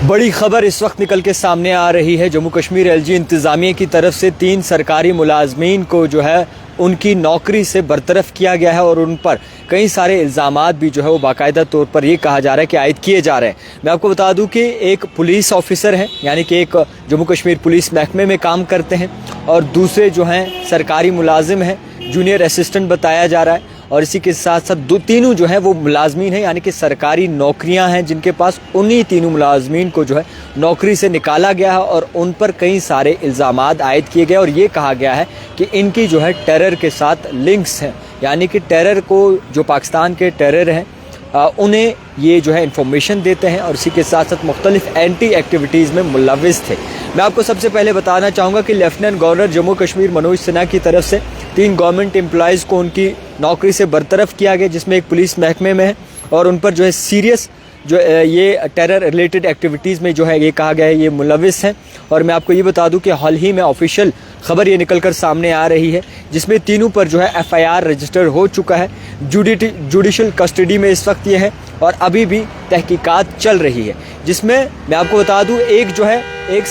बड़ी खबर इस वक्त निकल के सामने आ रही है। जम्मू कश्मीर एलजी इंतज़ामिया की तरफ से 3 सरकारी मुलाजमीन को जो है उनकी नौकरी से बरतरफ किया गया है और उन पर कई सारे इल्ज़ामात भी जो है वो बाकायदा तौर पर ये कहा जा रहा है कि आयद किए जा रहे हैं। मैं आपको बता दूं कि एक पुलिस ऑफिसर है, यानी कि एक जम्मू कश्मीर पुलिस महकमे में काम करते हैं, और दूसरे जो हैं सरकारी मुलाजिम हैं, जूनियर असिस्टेंट बताया जा रहा है। और इसी के साथ साथ तीनों जो है वो मुलाजमीन हैं, यानी कि सरकारी नौकरियां हैं जिनके पास, उन्हीं तीनों मुलाजमीन को जो है नौकरी से निकाला गया है और उन पर कई सारे इल्ज़ामात आयद किए गए और ये कहा गया है कि इनकी जो है टेरर के साथ लिंक्स हैं, यानी कि टेरर को, जो पाकिस्तान के टेरर हैं उन्हें ये जो है इंफॉर्मेशन देते हैं और इसी के साथ साथ मुख्तलिफ एंटी एक्टिविटीज़ में मुलविस थे। मैं आपको सबसे पहले बताना चाहूँगा कि लेफ्टिनेंट गवर्नर जम्मू कश्मीर मनोज सिन्हा की तरफ से 3 गवर्नमेंट एम्प्लॉइज़ को उनकी नौकरी से बरतरफ किया गया, जिसमें एक पुलिस महकमे में है और उन पर जो है सीरियस जो ये टेरर रिलेटेड एक्टिविटीज़ में जो है ये कहा गया है ये मुलविस हैं। और मैं आपको ये बता दूं कि हाल ही में ऑफिशियल खबर ये निकल कर सामने आ रही है, जिसमें तीनों पर जो है FIR रजिस्टर हो चुका है। जुडिशल कस्टडी में इस वक्त ये है और अभी भी तहकीकात चल रही है, जिसमें मैं आपको बता दूं एक जो है एक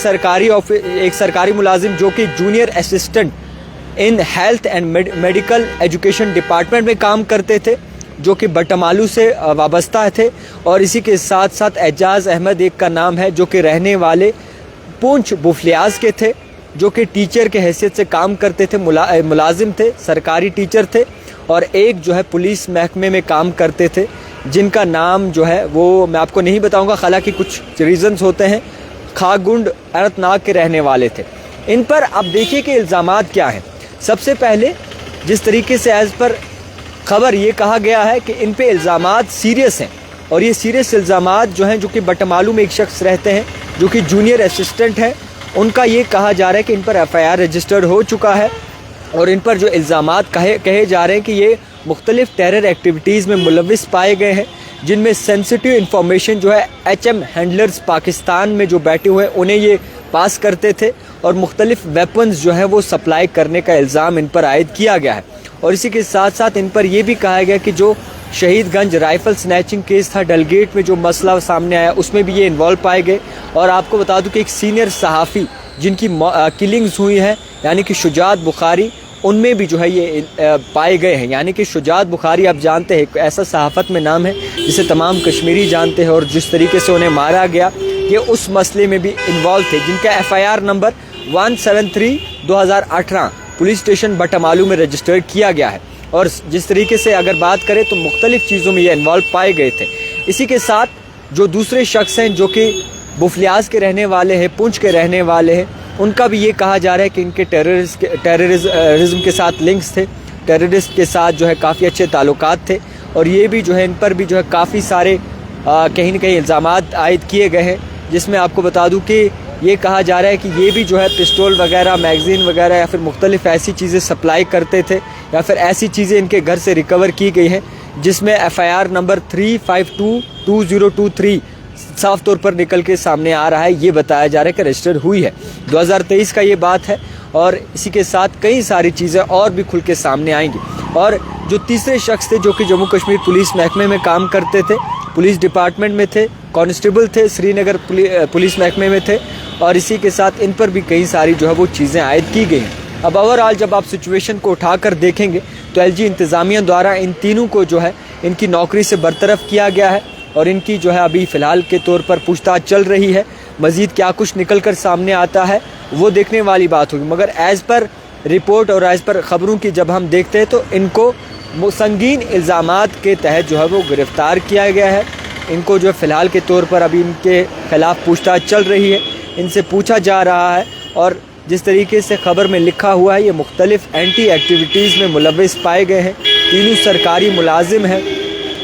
सरकारी मुलाजिम जो कि junior assistant in health and medical education department में काम करते थे, जो कि बटमालू से वाबस्ता थे, और इसी के साथ साथ एजाज अहमद एक का नाम है जो कि रहने वाले पूंछ बुफलियाज के थे, जो कि टीचर के हैसियत से काम करते थे, मुलाजिम थे, सरकारी टीचर थे, और एक जो है पुलिस महकमे में काम करते थे जिनका नाम जो है वो मैं आपको नहीं बताऊंगा, हालांकि कुछ रीजंस होते हैं। खागुंड अनंतनाग के रहने वाले थे। इन पर अब देखिए कि इल्ज़ामात क्या हैं। सबसे पहले जिस तरीके से एज़ पर खबर ये कहा गया है कि इन पे इल्ज़ामात सीरियस हैं, और ये सीरियस इल्ज़ामात जो हैं, जो कि बटमालू में एक शख्स रहते हैं जो कि जूनियर असिस्टेंट हैं, उनका ये कहा जा रहा है कि इन पर FIR रजिस्टर्ड हो चुका है और इन पर जो इल्ज़ामात कहे जा रहे हैं कि ये मुख्तलिफ टेरर एक्टिविटीज़ में मुलविस पाए गए हैं, जिनमें सेंसिटिव इंफॉर्मेशन जो है HM हैंडलर्स पाकिस्तान में जो बैठे हुए हैं उन्हें ये पास करते थे, और मुख्तलिफ वेपन्स जो है वो सप्लाई करने का इल्ज़ाम इन पर आयद किया गया है। और इसी के साथ साथ इन पर यह भी कहा गया कि जो शहीदगंज राइफल स्नैचिंग केस था, डलगेट में जो मसला सामने आया, उसमें भी ये इन्वॉल्व पाए गए। और आपको बता दूं कि एक सीनियर सहाफ़ी जिनकी किलिंग्स हुई हैं, यानी कि शुजात बुखारी, उनमें भी जो है ये पाए गए हैं। यानी कि शुजात बुखारी आप जानते हैं, ऐसा सहाफ़त में नाम है जिसे तमाम कश्मीरी जानते हैं, और जिस तरीके से उन्हें मारा गया ये उस मसले में भी इन्वॉल्व थे, जिनका FIR number 173/2018 police station Batmaloo में रजिस्टर किया गया है। और जिस तरीके से अगर बात करें तो मुख्तलिफ चीज़ों में ये इन्वॉल्व पाए गए थे। इसी के साथ जो दूसरे शख्स हैं जो कि बुफलियाज के रहने वाले हैं, पुंछ के रहने वाले हैं, उनका भी ये कहा जा रहा है कि इनके टेररिज्म के साथ लिंक्स थे, टेररिस्ट के साथ जो है काफ़ी अच्छे ताल्लुकात थे, और ये भी जो है इन पर भी जो है काफ़ी सारे कहीं न कहीं इल्ज़ामात आयद किए गए हैं, जिसमें आपको बता दूं कि ये कहा जा रहा है कि ये भी जो है पिस्टल वगैरह, मैगज़ीन वगैरह या फिर मुख्तलिफ ऐसी चीज़ें सप्लाई करते थे, या फिर ऐसी चीज़ें इनके घर से रिकवर की गई हैं जिसमें FIR नंबर 3522023 साफ तौर पर निकल के सामने आ रहा है। ये बताया जा रहा है कि रजिस्टर हुई है, 2023 का ये बात है, और इसी के साथ कई सारी चीज़ें और भी खुल के सामने आएंगी। और जो तीसरे शख्स थे जो कि जम्मू कश्मीर पुलिस महकमे में काम करते थे, पुलिस डिपार्टमेंट में थे, कांस्टेबल थे, श्रीनगर पुलिस महकमे में थे, और इसी के साथ इन पर भी कई सारी जो है वो चीज़ें आयद की गई हैं। अब ओवरऑल जब आप सिचुएशन को उठाकर देखेंगे तो LG इंतज़ामिया द्वारा इन तीनों को जो है इनकी नौकरी से बरतरफ किया गया है, और इनकी जो है अभी फ़िलहाल के तौर पर पूछताछ चल रही है। मज़ीद क्या कुछ निकल कर सामने आता है वो देखने वाली बात होगी, मगर एज़ पर रिपोर्ट और एज़ पर ख़बरों की जब हम देखते हैं तो इनको संगीन इल्ज़ामात के तहत जो है वो गिरफ़्तार किया गया है। इनको जो फ़िलहाल के तौर पर अभी इनके ख़िलाफ़ पूछताछ चल रही है, इनसे पूछा जा रहा है, और जिस तरीके से ख़बर में लिखा हुआ है ये मुख्तलिफ एंटी एक्टिविटीज़ में मुलविस पाए गए हैं। तीनों सरकारी मुलाजिम हैं,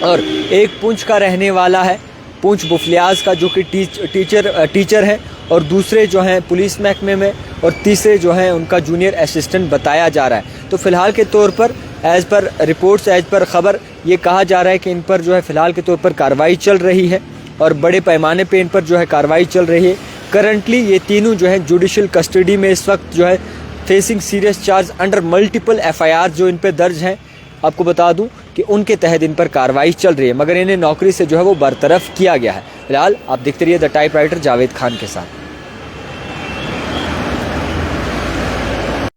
और एक पूंछ का रहने वाला है, पूंछ बुफलियाज का, जो कि टीचर है, और दूसरे जो हैं पुलिस महकमे में, और तीसरे जो हैं उनका जूनियर असिस्टेंट बताया जा रहा है। तो फ़िलहाल के तौर पर as per reports, as per ख़बर ये कहा जा रहा है कि इन पर जो है फ़िलहाल के तौर पर कार्रवाई चल रही है, और बड़े पैमाने पे इन पर जो है कार्रवाई चल रही है। करंटली ये तीनों जो है जुडिशल कस्टडी में इस वक्त जो है facing serious charge under multiple FIR जो इन पर दर्ज हैं। आपको बता दूं कि उनके तहत इन पर कार्रवाई चल रही है, मगर इन्हें नौकरी से जो है वो बरतरफ किया गया है। फिलहाल आप देखते रहिए the type writer Javed Khan के साथ।